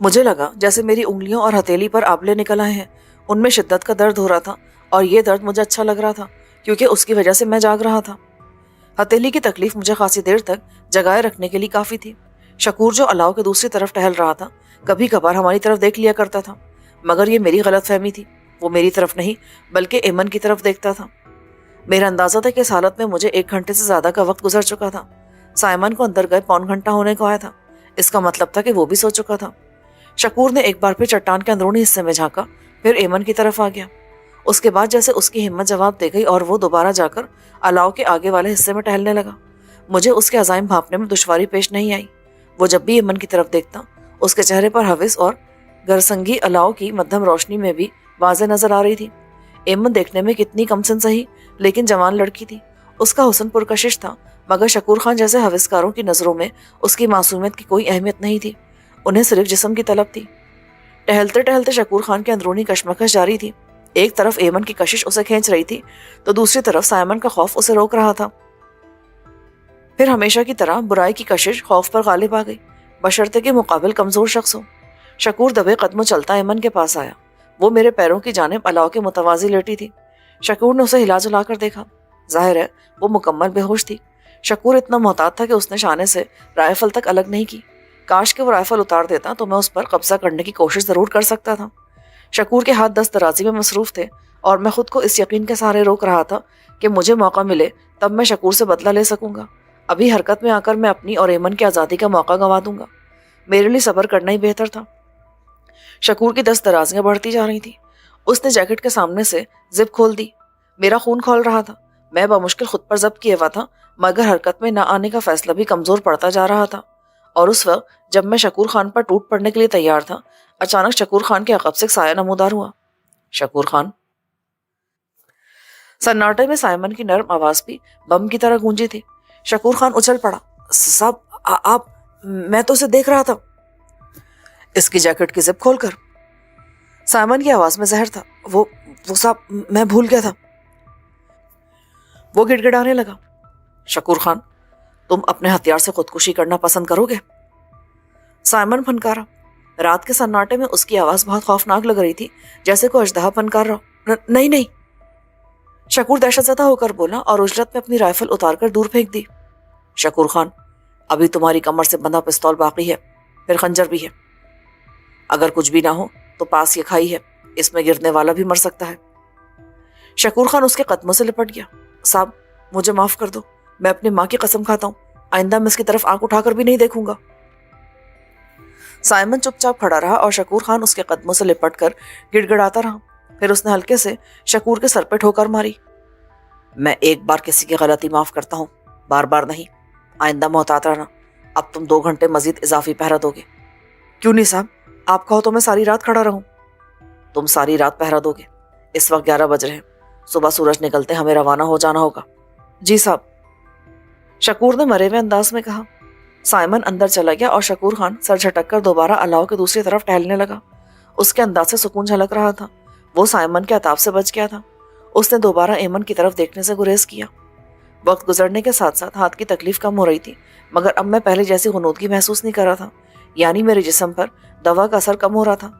مجھے لگا جیسے میری انگلیوں اور ہتھیلی پر آبلے نکل آئے ہیں. ان میں شدت کا درد ہو رہا تھا اور یہ درد مجھے اچھا لگ رہا تھا کیونکہ اس کی وجہ سے میں جاگ رہا تھا. ہتھیلی کی تکلیف مجھے خاصی دیر تک جگائے رکھنے کے لیے کافی تھی. شکور جو الاؤ کے دوسری طرف ٹہل رہا تھا کبھی کبھار ہماری طرف دیکھ لیا کرتا تھا، مگر یہ میری غلط فہمی تھی. وہ میری طرف نہیں بلکہ ایمن کی طرف دیکھتا تھا. میرا اندازہ تھا کہ اس حالت میں مجھے 1 گھنٹے سے زیادہ کا وقت گزر چکا تھا. سائمن کو اندر گئے 1.25 گھنٹہ ہونے کو آیا تھا. اس کا مطلب تھا کہ وہ بھی سو چکا تھا. شکور نے ایک بار پھر چٹان کے اندرونی حصے میں جھانکا، پھر ایمن کی طرف آ گیا. اس کے بعد جیسے اس کی ہمت جواب دے گئی اور وہ دوبارہ جا کر الاؤ کے آگے والے حصے میں ٹہلنے لگا. مجھے اس کے عزائم بھانپنے میں دشواری پیش نہیں آئی. وہ جب بھی ایمن کی طرف دیکھتا اس کے چہرے پر ہوس اور گرسنگی الاؤ کی مدھم روشنی میں بھی واضح نظر آ رہی تھی. ایمن دیکھنے میں کتنی کم سن سہی لیکن جوان لڑکی تھی. اس کا حسن پرکشش تھا، مگر شکور خان جیسے ہوسکاروں کی نظروں میں اس کی معصومیت کی کوئی اہمیت نہیں تھی. انہیں صرف جسم کی طلب تھی. ٹہلتے ٹہلتے شکور خان کی اندرونی کشمکش جاری تھی. ایک طرف ایمن کی کشش اسے کھینچ رہی تھی تو دوسری طرف سائمن کا خوف اسے روک رہا تھا. پھر ہمیشہ کی طرح برائی کی کشش خوف پر غالب آ گئی، بشرطے کے مقابل کمزور شخص ہو. شکور دبے قدموں چلتا ایمن کے پاس آیا. وہ میرے پیروں کی جانب الاؤ کے متوازی لیٹی تھی. شکور نے اسے ہلا جلا کر دیکھا. ظاہر ہے وہ مکمل بے ہوش تھی. شکور اتنا محتاط تھا کہ اس نے شانے سے رائفل تک الگ نہیں کی. کاش کہ وہ رائفل اتار دیتا تو میں اس پر قبضہ کرنے کی کوشش ضرور کر سکتا تھا. شکور کے ہاتھ دست درازی میں مصروف تھے اور میں خود کو اس یقین کے سہارے روک رہا تھا کہ مجھے موقع ملے تب میں شکور سے بدلہ لے سکوں گا. ابھی حرکت میں آ کر میں اپنی اور ایمن کی آزادی کا موقع گنوا دوں گا. میرے لیے صبر کرنا ہی بہتر تھا. شکور کی دست درازیاں بڑھتی جا رہی تھی. اس نے جیکٹ کے سامنے سے زپ کھول دی. میرا خون کھول رہا تھا. میں بمشکل خود پر ضبط کیے ہوا تھا، مگر حرکت میں نہ آنے کا فیصلہ بھی کمزور پڑتا جا رہا تھا. اور اس وقت جب میں شکور خان پر ٹوٹ پڑنے کے لیے تیار تھا، اچانک شکور خان کے عقب سے ایک سایہ نمودار ہوا. شکور خان. سناٹے میں سائمن کی نرم آواز بھی بم کی طرح گونجی تھی. شکور خان اچھل پڑا. صاحب آپ، میں تو اسے دیکھ رہا تھا. اس کی جیکٹ کی زپ کھول کر. سائمن کی آواز میں زہر تھا. وہ صاحب میں بھول گیا تھا. وہ گڑ گڑانے لگا. شکور خان، تم اپنے ہتھیار سے خودکشی کرنا پسند کرو گے؟ سائمن پھنکارا. رات کے سناٹے میں اس کی آواز بہت خوفناک لگ رہی تھی، جیسے کوئی اژدہا پھنکار رہا. نہیں. شکور دہشت زدہ ہو کر بولا اور اجلت میں اپنی رائفل اتار کر دور پھینک دی. شکور خان، ابھی تمہاری کمر سے بندھا پستول باقی ہے، پھر خنجر بھی ہے. اگر کچھ بھی نہ ہو تو پاس یہ کھائی ہے، اس میں گرنے والا بھی مر سکتا ہے. شکور خان اس کے قدموں سے لپٹ گیا. صاحب مجھے معاف کر دو، میں اپنی ماں کی قسم کھاتا ہوں آئندہ میں اس کی طرف آنکھ اٹھا کر بھی نہیں دیکھوں گا. سائمن چپ چاپ کھڑا رہا اور شکور خان اس کے قدموں سے لپٹ کر گڑ گڑاتا رہا. پھر اس نے ہلکے سے شکور کے سر پہ ٹھوکر ماری. میں ایک بار کسی کی غلطی معاف کرتا ہوں، بار بار نہیں. آئندہ محتاط رہنا. اب تم 2 گھنٹے مزید اضافی پہرا دو گے. کیوں نہیں صاحب، آپ کہو تو میں ساری رات کھڑا رہوں. تم ساری رات پہرا دو گے. اس وقت 11 بج رہے ہیں، صبح سورج نکلتے ہمیں روانہ ہو جانا ہوگا. جی صاحب، شکور نے مرے ہوئے انداز میں کہا. سائمن اندر چلا گیا اور شکور خان سر جھٹک کر دوبارہ الاؤ کے دوسری طرف ٹہلنے لگا. اس کے انداز سے سکون جھلک رہا تھا. وہ سائمن کے عتاب سے بچ گیا تھا. اس نے دوبارہ ایمن کی طرف دیکھنے سے گریز کیا. وقت گزرنے کے ساتھ ساتھ ہاتھ کی تکلیف کم ہو رہی تھی، مگر اب میں پہلے جیسی غنودگی محسوس نہیں کر رہا تھا. یعنی میرے جسم پر دوا کا اثر کم ہو رہا تھا.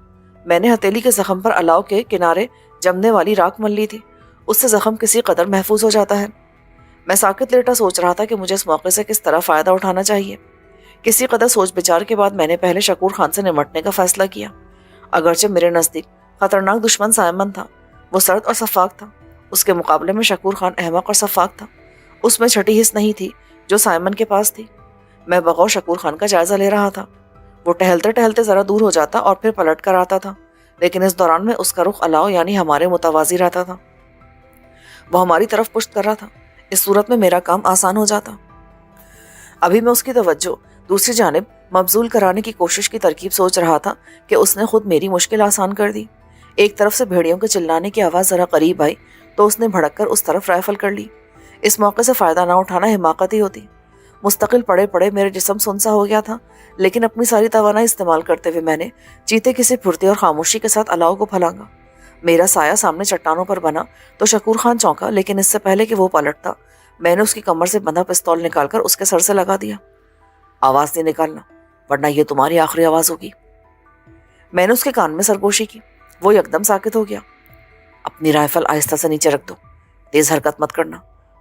میں نے ہتھیلی کے زخم پر الاؤ کے کنارے جمنے والی راکھ مل لی تھی. اس سے زخم کسی قدر محفوظ ہو جاتا ہے. میں ساکت لیٹا سوچ رہا تھا کہ مجھے اس موقع سے کس طرح فائدہ اٹھانا چاہیے. کسی قدر سوچ بچار کے بعد میں نے پہلے شکور خان سے نمٹنے کا فیصلہ کیا. اگرچہ میرے نزدیک خطرناک دشمن سائمن تھا، وہ سرد اور شفاق تھا. اس کے مقابلے میں شکور خان احمق اور شفاق تھا. اس میں چھٹی حص نہیں تھی جو سائمن کے پاس تھی. میں بغور شکور خان کا جائزہ لے رہا تھا. وہ ٹہلتے ٹہلتے ذرا دور ہو جاتا اور پھر پلٹ کر آتا تھا، لیکن اس دوران میں اس کا رخ الاؤ یعنی ہمارے متوازی رہتا تھا. وہ ہماری طرف پشت کر رہا تھا. اس صورت میں میرا کام آسان ہو جاتا. ابھی میں اس کی توجہ دوسری جانب مبذول کرانے کی کوشش کی ترکیب سوچ رہا تھا کہ اس نے خود میری مشکل آسان کر دی. ایک طرف سے بھیڑیوں کے چلانے کی آواز ذرا قریب آئی تو اس نے بھڑک کر اس طرف رائفل کر لی. اس موقع سے فائدہ نہ اٹھانا حماقت ہی ہوتی. مستقل پڑے پڑے میرے جسم سنسا ہو گیا تھا، لیکن اپنی ساری توانائی استعمال کرتے ہوئے میں نے چیتے کی سی پھرتی اور خاموشی کے ساتھ الاؤ کو پھلانگا. میرا سایہ سامنے چٹانوں پر بنا تو شکور خان چونکا، لیکن اس سے پہلے کہ وہ پلٹتا میں نے اس کی کمر سے بندھا پستول نکال کر اس کے سر سے لگا دیا. آواز نہیں نکالنا ورنہ یہ تمہاری آخری آواز ہوگی. میں نے اس کے کان میں سرگوشی کی. وہ یکدم ساکت ہو گیا. اپنی رائفل آہستہ سے نیچے رکھ دو. تیز حرکت مت کرنا.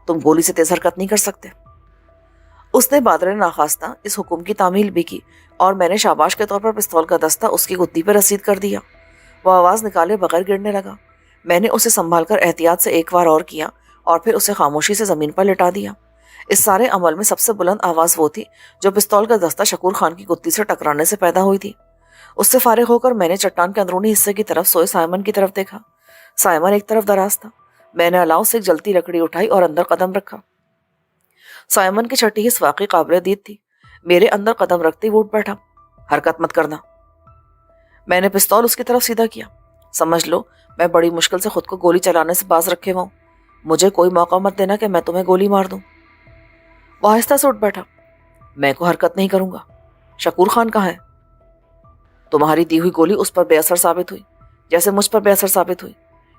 تم گولی سے تیز حرکت نہیں کر سکتے. اس نے بادر ناخواستہ اس حکم کی تعمیل بھی کی اور میں نے شاباش کے طور پر پستول کا دستہ اس کی گدی پہ رسید کر دیا. وہ آواز نکالے بغیر گرنے لگا. میں نے اسے سنبھال کر احتیاط سے ایک بار اور کیا اور پھر اسے خاموشی سے زمین پر لٹا دیا. اس سارے عمل میں سب سے بلند آواز وہ تھی جو پستول کا دستہ شکور خان کی گدی سے ٹکرانے سے پیدا ہوئی تھی. اس سے فارغ ہو کر میں نے چٹان کے اندرونی حصے کی طرف سوئے سائمن کی طرف دیکھا. سائمن ایک طرف دراز تھا. میں نے الاؤ سے ایک جلتی لکڑی اٹھائی اور اندر قدم رکھا. سائمن کی چھٹی حص واقعی قابل دید تھی. میرے اندر قدم رکھتے ہی اٹھ بیٹھا. حرکت مت کرنا. میں نے پستول اس کی طرف سیدھا کیا. سمجھ لو میں بڑی مشکل سے خود کو گولی چلانے سے باز رکھے ہوا ہوں. مجھے کوئی موقع مت دینا کہ میں تمہیں گولی مار دوں. وہ آہستہ سے اٹھ بیٹھا. میں کو حرکت نہیں کروں گا. شکور خان کہاں ہے؟ تمہاری دی ہوئی گولی اس پر بے اثر ثابت ہوئی جیسے مجھ پر بے اثر ثابت ہوئی.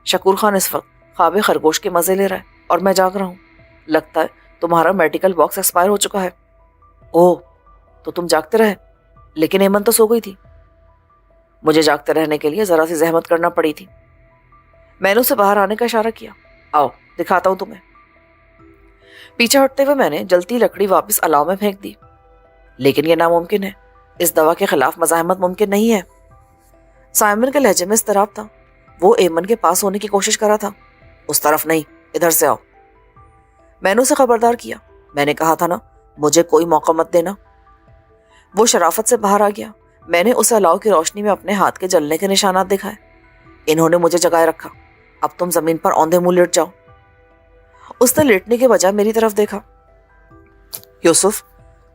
شکور خان اس وقت خواب خرگوش کے مزے لے رہا ہے اور میں جاگ رہا ہوں. لگتا ہے تمہارا میڈیکل باکس ایکسپائر ہو چکا ہے. اوہ تو تم جاگتے رہے. لیکن ایمن تو سو گئی تھی. مجھے جاگتے رہنے کے لیے ذرا سی زحمت کرنا پڑی تھی. میں نے اسے باہر آنے کا اشارہ کیا. آؤ دکھاتا ہوں تمہیں. پیچھے ہٹتے ہوئے میں نے جلتی لکڑی واپس الاؤ میں پھینک دی. لیکن یہ ناممکن ہے. اس دوا کے خلاف مزاحمت ممکن نہیں ہے. سائمن کے لہجے میں اضطراب تھا. وہ ایمن کے پاس ہونے کی کوشش کر رہا تھا. اس طرف نہیں, ادھر سے آؤ. میں نے اسے خبردار کیا. میں نے کہا تھا نا مجھے کوئی موقع مت دینا. وہ شرافت سے باہر آ گیا. میں نے اسے الاؤ کی روشنی میں اپنے ہاتھ کے جلنے کے نشانات دکھائے. انہوں نے مجھے جگائے رکھا. اب تم زمین پر اوندھے منہ لیٹ جاؤ. اس نے لیٹنے کے بجائے میری طرف دیکھا. یوسف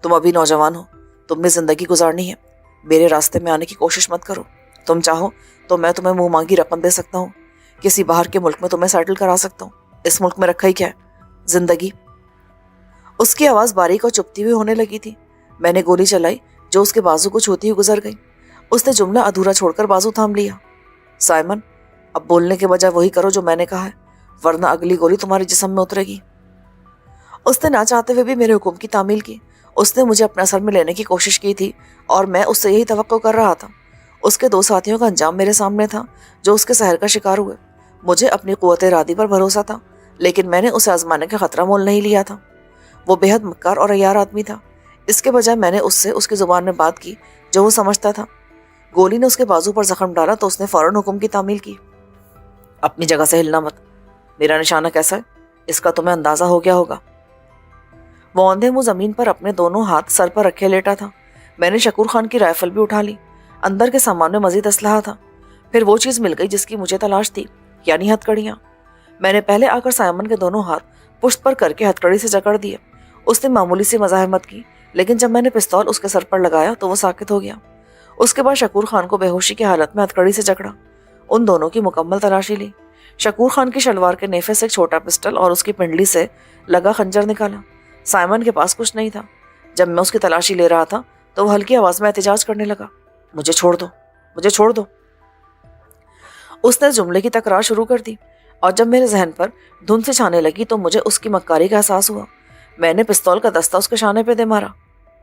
تم ابھی نوجوان ہو. تم نے زندگی گزارنی ہے. میرے راستے میں آنے کی کوشش مت کرو. تم چاہو تو میں تمہیں منہ مانگی رقم دے سکتا ہوں. کسی باہر کے ملک میں تمہیں سیٹل کرا سکتا ہوں. اس ملک میں رکھا ہی کیا ہے؟ زندگی. اس کی آواز باریک اور چپتی ہوئی ہونے لگی تھی. میں نے گولی چلائی جو اس کے بازو کو چھوتی ہوئی گزر گئی. اس نے جملہ ادھورا چھوڑ کر بازو تھام لیا. سائمن اب بولنے کے بجائے وہی کرو جو میں نے کہا ہے, ورنہ اگلی گولی تمہارے جسم میں اترے گی. اس نے نہ چاہتے ہوئے بھی میرے حکم کی تعمیل کی. اس نے مجھے اپنے اثر میں لینے کی کوشش کی تھی اور میں اس سے یہی توقع کر رہا تھا. اس کے 2 ساتھیوں کا انجام میرے سامنے تھا جو اس کے سحر کا شکار ہوئے. مجھے اپنی قوت ارادی پر بھروسہ تھا لیکن میں نے اسے آزمانے کا خطرہ مول نہیں لیا تھا. وہ بے حد مکار اور عیار آدمی تھا. اس کے بجائے میں نے اس سے اس کی زبان میں بات کی جو وہ سمجھتا تھا. گولی نے اس کے بازو پر زخم ڈالا تو اس نے فوراً حکم کی تعمیل کی. اپنی جگہ سے ہلنا مت. میرا نشانہ کیسا ہے اس کا تمہیں اندازہ ہو گیا ہوگا. وہ اوندھے منہ زمین پر اپنے دونوں ہاتھ سر پر رکھے لیٹا تھا. میں نے شکور خان کی رائفل بھی اٹھا لی. اندر کے سامان میں مزید اسلحہ تھا. پھر وہ چیز مل گئی جس کی مجھے تلاش تھی, یعنی ہتھکڑیاں. میں نے پہلے آ کر سائمن کے دونوں ہاتھ پشت پر کر کے ہتھکڑی سے جکڑ دیے. اس نے معمولی سی مزاحمت کی لیکن جب میں نے پستول اس کے سر پر لگایا تو وہ ساکت ہو گیا. اس کے بعد شکور خان کو بے ہوشی کی حالت میں ہتھکڑی سے جکڑا. ان دونوں کی مکمل تلاشی لی. شکور خان کی شلوار کے نیفے سے ایک چھوٹا پسٹل اور اس کی پنڈلی سے لگا خنجر نکالا. سائمن کے پاس کچھ نہیں تھا. جب میں اس کی تلاشی لے رہا تھا تو وہ ہلکی آواز میں احتجاج کرنے لگا. مجھے چھوڑ دو, مجھے چھوڑ دو. اس نے جملے کی تکرار شروع کر دی اور جب میرے ذہن پر دھند سے چھانے لگی تو مجھے اس کی مکاری کا احساس ہوا. میں نے پستول کا دستہ اس کے شانے پہ دے مارا.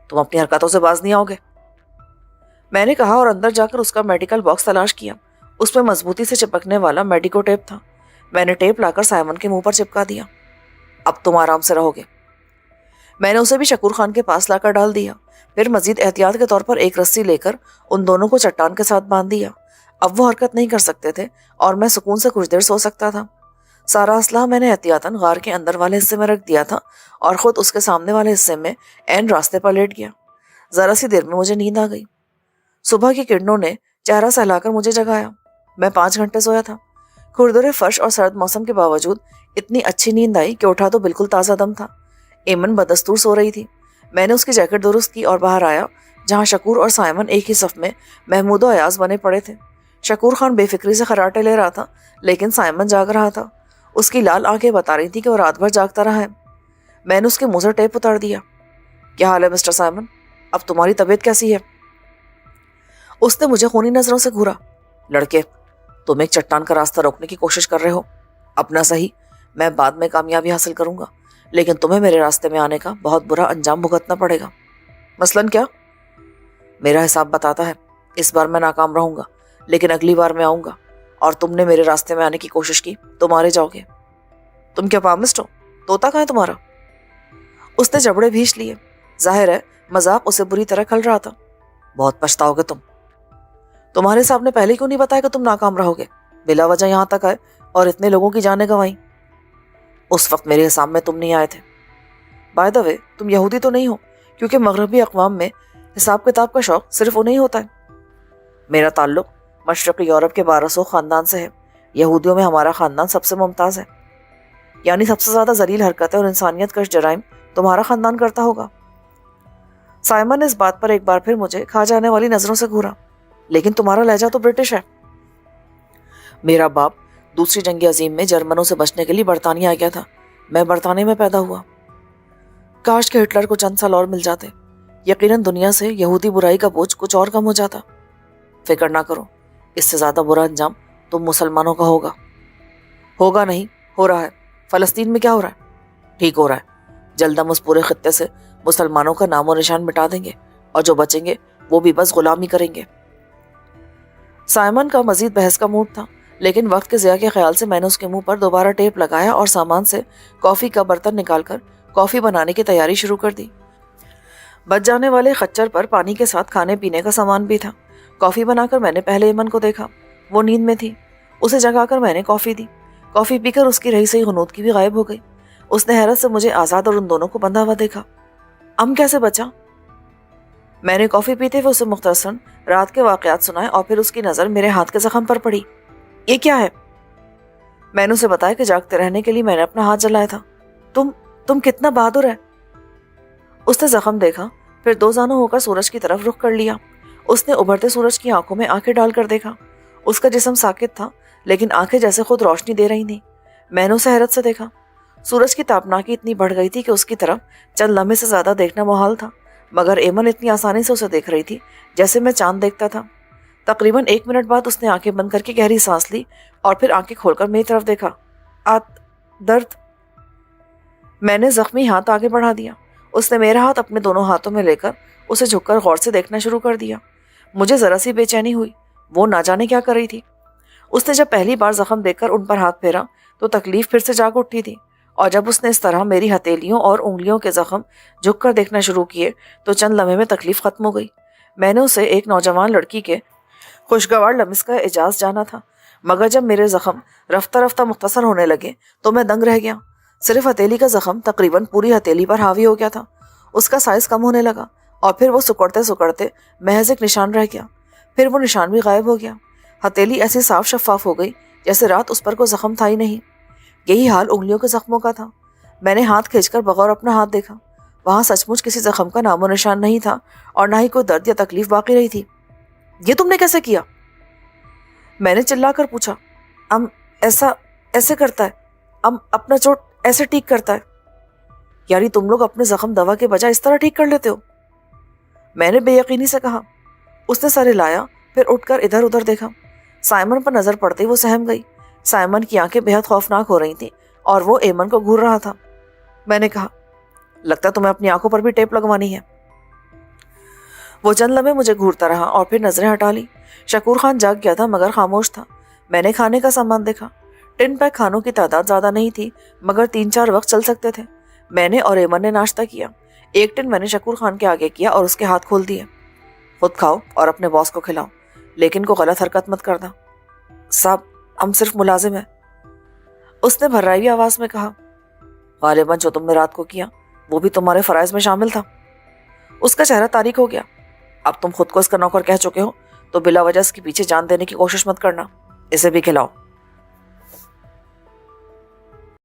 تم اپنی حرکتوں سے باز نہیں آؤ گے, میں نے کہا اور اندر جا کر اس کا میڈیکل باکس تلاش کیا. اس پہ مضبوطی سے چپکنے والا میڈیکو ٹیپ تھا. میں نے ٹیپ لا کر سائمن کے منہ پر چپکا دیا. اب تم آرام سے رہو گے. میں نے اسے بھی شکور خان کے پاس لا کر ڈال دیا. پھر مزید احتیاط کے طور پر ایک رسی لے کر ان دونوں کو چٹان کے ساتھ باندھ دیا. اب وہ حرکت نہیں کر سکتے تھے اور میں سکون سے کچھ دیر سو سکتا تھا. سارا اسلحہ میں نے احتیاطاً غار کے اندر والے حصے میں رکھ دیا تھا اور خود اس کے سامنے والے حصے میں عین راستے پر لیٹ گیا. ذرا سی دیر میں مجھے نیند آ گئی. صبح کی کرنوں نے چہرہ سہلا کر مجھے جگایا. میں 5 گھنٹے سویا تھا. کھردرے فرش اور سرد موسم کے باوجود اتنی اچھی نیند آئی کہ اٹھا تو بالکل تازہ دم تھا. ایمن بدستور سو رہی تھی. میں نے اس کی جیکٹ درست کی اور باہر آیا جہاں شکور اور سائمن ایک ہی صف میں محمود و ایاز بنے پڑے تھے. شکور خان بے فکری سے خراٹے لے رہا تھا لیکن سائمن جاگ رہا تھا. اس کی لال آنکھیں بتا رہی تھی کہ وہ رات بھر جاگتا رہا ہے. میں نے اس کے منہ سے ٹیپ اتار دیا. کیا حال ہے مسٹر سائمن, اب تمہاری طبیعت کیسی ہے؟ اس نے مجھے خونی نظروں سے گھورا. لڑکے تم ایک چٹان کا راستہ روکنے کی کوشش کر رہے ہو. اپنا صحیح, میں بعد میں کامیابی حاصل کروں گا لیکن تمہیں میرے راستے میں آنے کا بہت برا انجام بھگتنا پڑے گا. مثلاً کیا؟ میرا حساب بتاتا ہے اس بار میں ناکام رہوں گا لیکن اگلی بار میں آؤں گا اور تم نے میرے راستے میں آنے کی کوشش کی تو مارے جاؤ گے۔ تم کیا پامسٹ ہو؟ طوطا کہاں ہے تمہارا؟ اس نے جبڑے بھیج لیے۔ ظاہر ہے مذاق اسے بری طرح کھل رہا تھا۔ بہت پچھتاؤ گے تم۔ تمہارے صاحب نے پہلے کیوں نہیں بتایا کہ تم ناکام رہو گے؟ بلا وجہ یہاں تک آئے اور اتنے لوگوں کی جانیں گنوائیں۔ اس وقت میرے حساب میں تم نہیں آئے تھے۔ بائی دا وے تم یہودی تو نہیں ہو، کیونکہ مغربی اقوام میں حساب کتاب کا شوق صرف انہیں ہوتا ہے۔ میرا تعلق مشرقی یورپ کے 1200 خاندان سے ہے۔ یہودیوں میں ہمارا خاندان سب سے ممتاز ہے، یعنی سب سے زیادہ ذلیل حرکتیں اور انسانیت کش جرائم تمہارا خاندان کرتا ہوگا۔ سائمن نے اس بات پر ایک بار پھر مجھے کھا جانے والی نظروں سے گھورا۔ لیکن تمہارا لہجہ تو برٹش ہے۔ میرا باپ دوسری جنگ عظیم میں جرمنوں سے بچنے کے لیے برطانیہ آ گیا تھا۔ میں برطانیہ میں پیدا ہوا۔ کاش کہ ہٹلر کو چند سال اور مل جاتے، یقیناً دنیا سے یہودی برائی کا بوجھ کچھ اور کم ہو جاتا۔ فکر نہ کرو، اس سے زیادہ برا انجام تم مسلمانوں کا ہوگا۔ ہوگا نہیں، ہو رہا ہے۔ فلسطین میں کیا ہو رہا ہے؟ ٹھیک ہو رہا ہے۔ جلد ہم اس پورے خطے سے مسلمانوں کا نام و نشان مٹا دیں گے، اور جو بچیں گے وہ بھی بس غلامی کریں گے۔ سائمن کا مزید بحث کا موڈ تھا، لیکن وقت کے ضیاع کے خیال سے میں نے اس کے منہ پر دوبارہ ٹیپ لگایا اور سامان سے کافی کا برتن نکال کر کافی بنانے کی تیاری شروع کر دی۔ بچ جانے والے خچر پر پانی کے ساتھ کھانے پینے کا سامان بھی تھا۔ کافی بنا کر میں نے پہلے ایمن کو دیکھا۔ وہ نیند میں تھی۔ اسے جگا کر میں نے کافی دی۔ کافی پی کر اس کی رہی سہی غنودگی بھی غائب ہو گئی۔ اس نے حیرت سے مجھے آزاد اور ان دونوں کو بندھا ہوا دیکھا۔ کیسے بچا؟ میں نے کافی پیتے ہوئے اسے مختصراً رات کے واقعات سنائے اور پھر اس کی نظر میرے ہاتھ کے زخم پر پڑی۔ یہ کیا ہے؟ میں نے اسے بتایا کہ جاگتے رہنے کے لیے میں نے اپنا ہاتھ جلایا تھا۔ تم کتنا بہادر ہے۔ اس نے زخم دیکھا، پھر دو زانوں ہو کر سورج کی طرف رخ کر لیا۔ اس نے ابھرتے سورج کی آنکھوں میں آنکھیں ڈال کر دیکھا۔ اس کا جسم ساکت تھا، لیکن آنکھیں جیسے خود روشنی دے رہی تھیں۔ میں نے اسے حیرت سے دیکھا۔ سورج کی تابناکی اتنی بڑھ گئی تھی کہ اس کی طرف چند لمحے سے زیادہ دیکھنا محال تھا، مگر ایمن اتنی آسانی سے اسے دیکھ رہی تھی جیسے میں چاند دیکھتا تھا۔ تقریباً 1 منٹ بعد اس نے آنکھیں بند کر کے گہری سانس لی اور پھر آنکھیں کھول کر میری طرف دیکھا۔ درد؟ میں نے زخمی ہاتھ آگے بڑھا دیا۔ اس نے میرا ہاتھ اپنے دونوں ہاتھوں میں لے کر اسے جھک کر غور سے دیکھنا شروع کر دیا۔ مجھے ذرا سی بے چینی ہوئی۔ وہ نہ جانے کیا کر رہی تھی۔ اس نے جب پہلی بار زخم دیکھ کر ان پر ہاتھ پھیرا تو تکلیف پھر سے جاگ اٹھی تھی، اور جب اس نے اس طرح میری ہتھیلیوں اور انگلیوں کے زخم جھک کر دیکھنا شروع کیے تو چند لمحے میں تکلیف ختم ہو گئی۔ میں نے اسے ایک نوجوان لڑکی کے خوشگوار لمس کا اعجاز جانا تھا، مگر جب میرے زخم رفتہ رفتہ مختصر ہونے لگے تو میں دنگ رہ گیا۔ صرف ہتھیلی کا زخم تقریباً پوری ہتھیلی پر حاوی ہو گیا تھا۔ اس کا سائز کم ہونے لگا اور پھر وہ سکڑتے سکڑتے محض ایک نشان رہ گیا۔ پھر وہ نشان بھی غائب ہو گیا۔ ہتھیلی ایسی صاف شفاف ہو گئی جیسے رات اس پر کوئی زخم تھا ہی نہیں۔ یہی حال انگلیوں کے زخموں کا تھا۔ میں نے ہاتھ کھینچ کر بغور اپنا ہاتھ دیکھا۔ وہاں سچ مچ کسی زخم کا نام و نشان نہیں تھا اور نہ ہی کوئی درد یا تکلیف باقی رہی تھی۔ یہ تم نے کیسے کیا؟ میں نے چلا کر پوچھا۔ ایسے کرتا ہے، اپنا چوٹ ایسے ٹھیک کرتا ہے۔ یعنی تم لوگ اپنے زخم دوا کے بجائے اس طرح ٹھیک کر لیتے ہو؟ میں نے بے یقینی سے کہا۔ اس نے سر ہلایا، پھر اٹھ کر ادھر ادھر دیکھا۔ سائمن پر نظر پڑتے ہی وہ سہم گئی۔ سائمن کی آنکھیں بے حد خوفناک ہو رہی تھیں اور وہ ایمن کو گھور رہا تھا۔ میں نے کہا، لگتا ہے تمہیں اپنی آنکھوں پر بھی ٹیپ لگوانی ہے۔ وہ چند لمحے مجھے گھورتا رہا اور پھر نظریں ہٹا لی۔ شکور خان جاگ گیا تھا مگر خاموش تھا۔ میں نے کھانے کا سامان دیکھا۔ ٹن پیک کھانوں کی تعداد زیادہ نہیں تھی، مگر 3-4 وقت چل سکتے تھے۔ میں نے اور ایمن نے ناشتہ کیا۔ ایک ٹن میں نے شکور خان کے آگے کیا اور اس کے ہاتھ کھول دیے۔ خود کھاؤ اور اپنے باس کو کھلاؤ، لیکن کوئی غلط حرکت مت کرنا۔ صاحب، ہم صرف ملازم ہیں، اس نے بھرائی آواز میں کہا۔ غالباً جو تم نے رات کو کیا وہ بھی تمہارے فرائض میں شامل تھا۔ اس کا چہرہ تاریک ہو گیا۔ اب تم خود کو اس کا نوکر کہہ چکے ہو تو بلا وجہ اس کے پیچھے جان دینے کی کوشش مت کرنا۔ اسے بھی کھلاؤ۔